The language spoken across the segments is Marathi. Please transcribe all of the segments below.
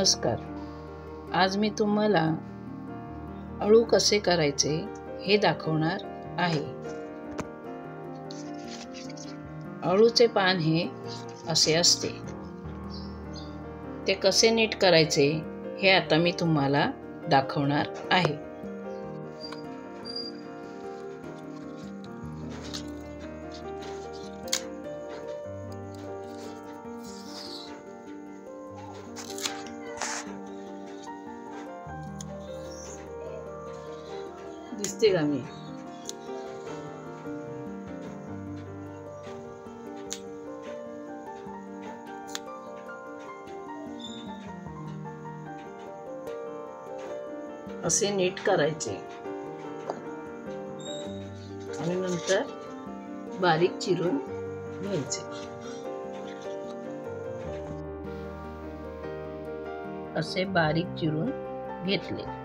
नमस्कार. आज मी तुम्हाला अळू कसे करायचे हे दाखवणार आहे. अळूचे पान हे असे असते. ते कसे नीट करायचे हे आता मी तुम्हाला दाखवणार आहे. दिसते का मी? असे नीट करायचे आणि नंतर बारीक चिरून घ्यायचे. असे बारीक चिरून घेतले.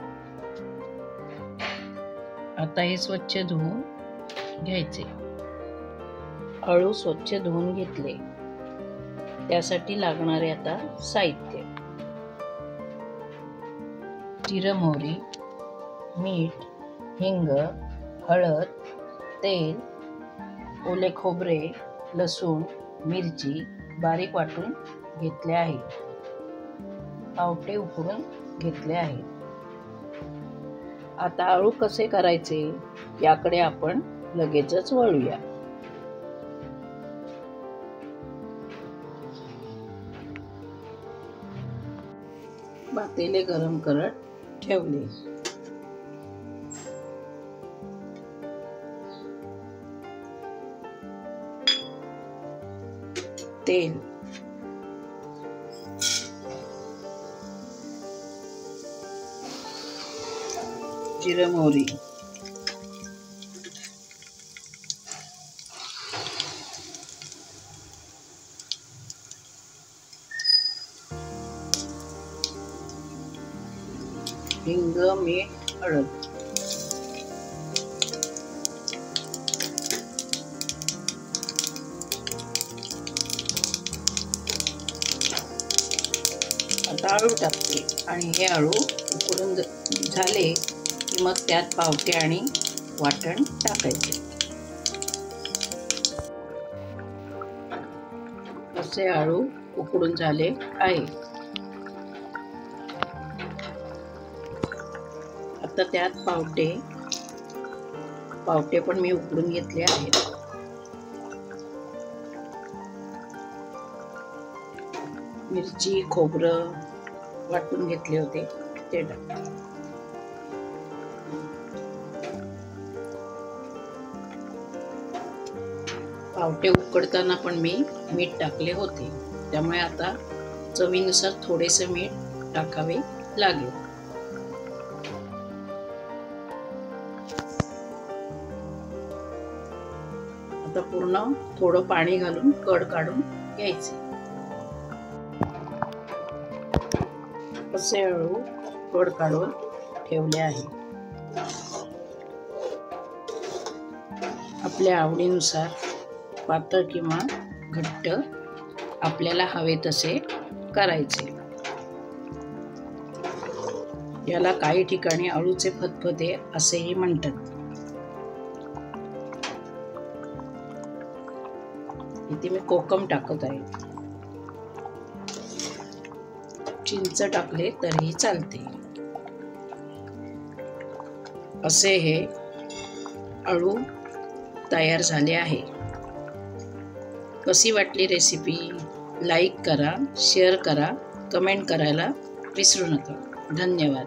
आता हे स्वच्छ धुवून घ्यायचे. अळू स्वच्छ धुवून घेतले. त्यासाठी लागणारे आता साहित्य: जिरं, मोहरी, मीठ, हिंग, हळद, तेल, ओले खोबरे, लसूण, मिरची बारीक वाटून घेतले आहे. पावटे उकडून घेतले आहे. आता अळू कसे करायचे याकडे आपण लगेचच वळूया. पातेले गरम करत ठेवले. तेल, जिरं, मोहरी, हिंग, मीठ, हळद. आता अळू टाकते आणि हे अळू उकडून झाले की मग त्यात पावटे आणि वाटण टाकायचे. असे अळू उकडून झाले आहे. आता त्यात पावटे पण मी उकडून घेतले आहेत. मिरची, खोबरं वाटून घेतले होते ते टाक. पावटे उकडताना पण मी मीठ टाकले होते, त्यामुळे आता चवीनुसार थोडेसे मीठ टाकावे लागेल. आता पूर्ण थोडं पाणी घालून कड काढून घ्यायचे. असे अळू कड काढून ठेवले आहे. आपल्या आवडीनुसार पातळ किंवा घट्ट आपल्याला हवे तसे करायचे. याला काही ठिकाणी अळूचे फतफते असेही म्हणतात. इथे मी कोकम टाकत आहे. चिंच टाकले तरीही चालते. असे हे अळू तयार झाले आहे. कशी वाटली रेसिपी? लाईक करा, शेअर करा, कमेंट करायला विसरू नका. धन्यवाद.